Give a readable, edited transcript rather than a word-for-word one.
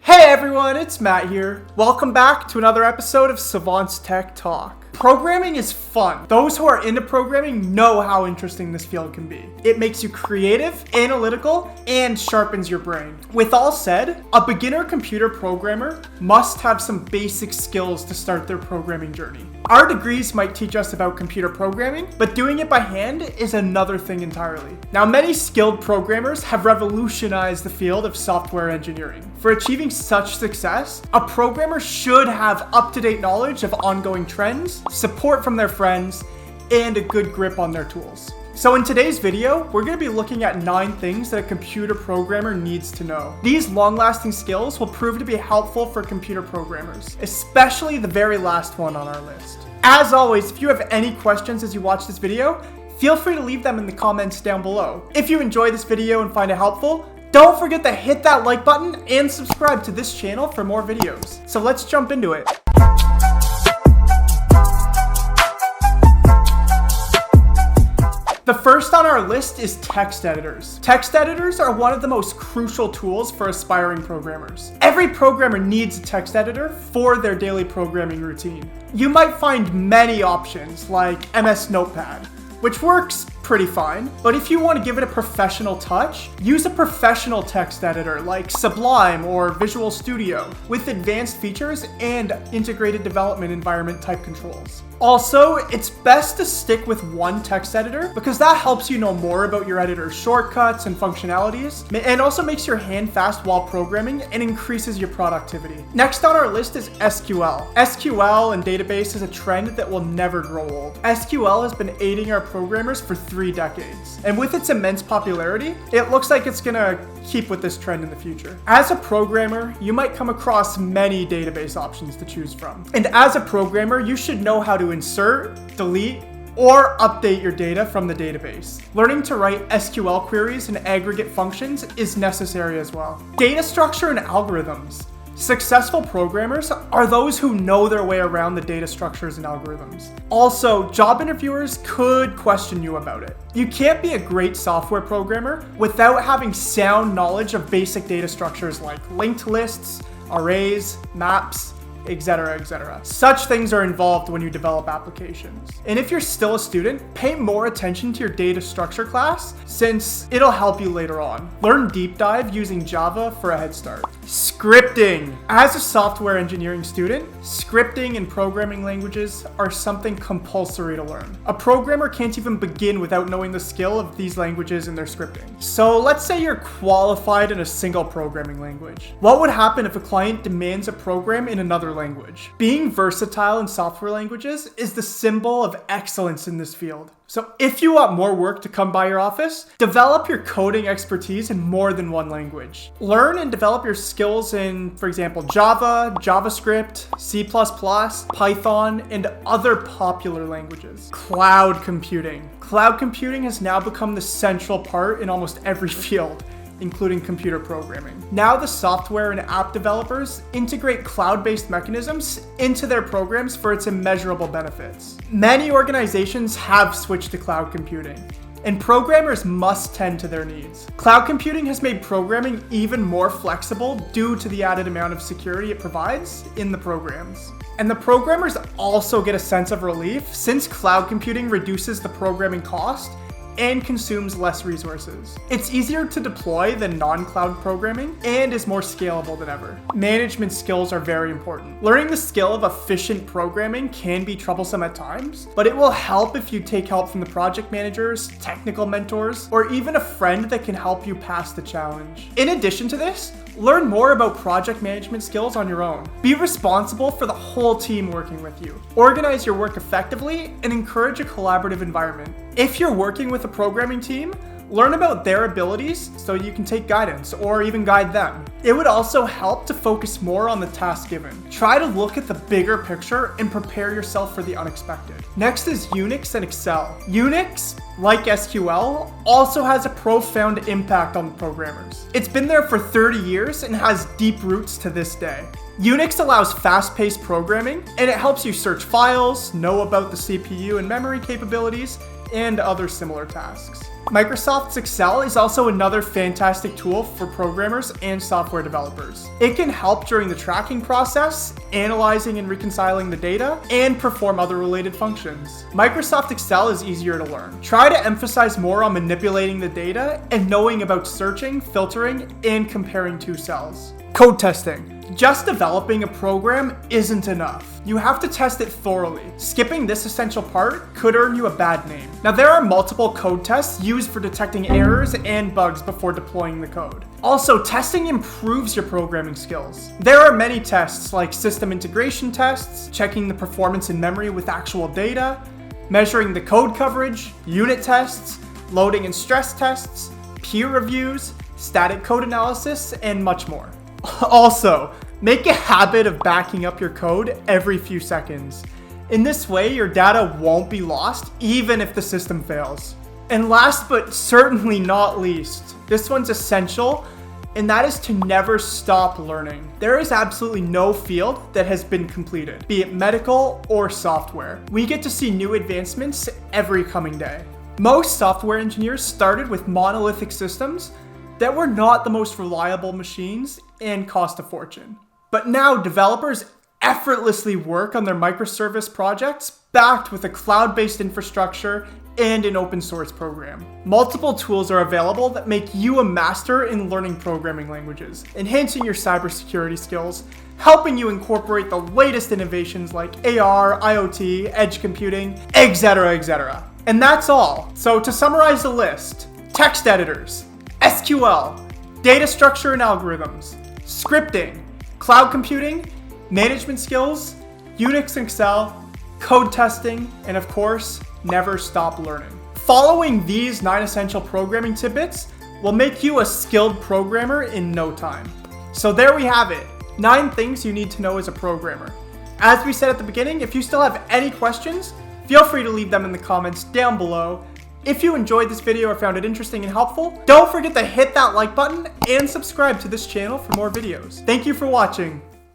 Hey everyone, it's Matt here. Welcome back to another episode of Savant's Tech Talk. Programming is fun. Those who are into programming know how interesting this field can be. It makes you creative, analytical, and sharpens your brain. With all said, a beginner computer programmer must have some basic skills to start their programming journey. Our degrees might teach us about computer programming, but doing it by hand is another thing entirely. Now, many skilled programmers have revolutionized the field of software engineering. For achieving such success, a programmer should have up-to-date knowledge of ongoing trends, support from their friends, and a good grip on their tools. So in today's video, we're going to be looking at 9 things that a computer programmer needs to know. These long-lasting skills will prove to be helpful for computer programmers, especially the very last one on our list. As always, if you have any questions as you watch this video, feel free to leave them in the comments down below. If you enjoy this video and find it helpful, don't forget to hit that like button and subscribe to this channel for more videos. So let's jump into it. The first on our list is text editors. Text editors are one of the most crucial tools for aspiring programmers. Every programmer needs a text editor for their daily programming routine. You might find many options like MS NotePad, which works pretty fine, but if you want to give it a professional touch, use a professional text editor like Sublime or Visual Studio with advanced features and integrated development environment type controls. Also, it's best to stick with one text editor because that helps you know more about your editor's shortcuts and functionalities, and also makes your hand fast while programming and increases your productivity. Next on our list is SQL. SQL and database is a trend that will never grow old. SQL has been aiding our programmers for 3 decades, and with its immense popularity, it looks like it's gonna keep with this trend in the future. As a programmer, you might come across many database options to choose from, and as a programmer, you should know how to insert, delete, or update your data from the database. Learning to write SQL queries and aggregate functions is necessary as well. Data structure and algorithms. Successful programmers are those who know their way around the data structures and algorithms. Also, job interviewers could question you about it. You can't be a great software programmer without having sound knowledge of basic data structures like linked lists, arrays, maps, etc., etc. Such things are involved when you develop applications. And if you're still a student, pay more attention to your data structure class since it'll help you later on. Learn deep dive using Java for a head start. Scripting. As a software engineering student, scripting and programming languages are something compulsory to learn. A programmer can't even begin without knowing the skill of these languages and their scripting. So let's say you're qualified in a single programming language. What would happen if a client demands a program in another language? Being versatile in software languages is the symbol of excellence in this field. So if you want more work to come by your office, develop your coding expertise in more than one language. Learn and develop your skills in, for example, Java, JavaScript, C++, Python, and other popular languages. Cloud computing. Cloud computing has now become the central part in almost every field, including computer programming. Now the software and app developers integrate cloud-based mechanisms into their programs for its immeasurable benefits. Many organizations have switched to cloud computing, and programmers must tend to their needs. Cloud computing has made programming even more flexible due to the added amount of security it provides in the programs. And the programmers also get a sense of relief since cloud computing reduces the programming cost and consumes less resources. It's easier to deploy than non-cloud programming and is more scalable than ever. Management skills are very important. Learning the skill of efficient programming can be troublesome at times, but it will help if you take help from the project managers, technical mentors, or even a friend that can help you pass the challenge. In addition to this, learn more about project management skills on your own. Be responsible for the whole team working with you. Organize your work effectively and encourage a collaborative environment. If you're working with a programming team, learn about their abilities so you can take guidance or even guide them. It would also help to focus more on the task given. Try to look at the bigger picture and prepare yourself for the unexpected. Next is Unix and Excel. Unix, like SQL, also has a profound impact on programmers. It's been there for 30 years and has deep roots to this day. Unix allows fast-paced programming, and it helps you search files, know about the CPU and memory capabilities, and other similar tasks. Microsoft's Excel is also another fantastic tool for programmers and software developers. It can help during the tracking process, analyzing and reconciling the data, and perform other related functions. Microsoft Excel is easier to learn. Try to emphasize more on manipulating the data and knowing about searching, filtering, and comparing two cells. Code testing. Just developing a program isn't enough. You have to test it thoroughly. Skipping this essential part could earn you a bad name. Now, there are multiple code tests used for detecting errors and bugs before deploying the code. Also, testing improves your programming skills. There are many tests like system integration tests, checking the performance in memory with actual data, measuring the code coverage, unit tests, loading and stress tests, peer reviews, static code analysis, and much more. Also, make a habit of backing up your code every few seconds. In this way, your data won't be lost even if the system fails. And last but certainly not least, this one's essential, and that is to never stop learning. There is absolutely no field that has been completed, be it medical or software. We get to see new advancements every coming day. Most software engineers started with monolithic systems that were not the most reliable machines and cost a fortune. But now developers effortlessly work on their microservice projects backed with a cloud-based infrastructure and an open source program. Multiple tools are available that make you a master in learning programming languages, enhancing your cybersecurity skills, helping you incorporate the latest innovations like AR, IoT, edge computing, etc., etc. And that's all. So to summarize the list, text editors, SQL, data structure and algorithms, scripting, cloud computing, management skills, Unix and Excel, code testing, and of course, never stop learning. Following these 9 essential programming tidbits will make you a skilled programmer in no time. So there we have it, 9 things you need to know as a programmer. As we said at the beginning, if you still have any questions, feel free to leave them in the comments down below. If you enjoyed this video or found it interesting and helpful, don't forget to hit that like button and subscribe to this channel for more videos. Thank you for watching.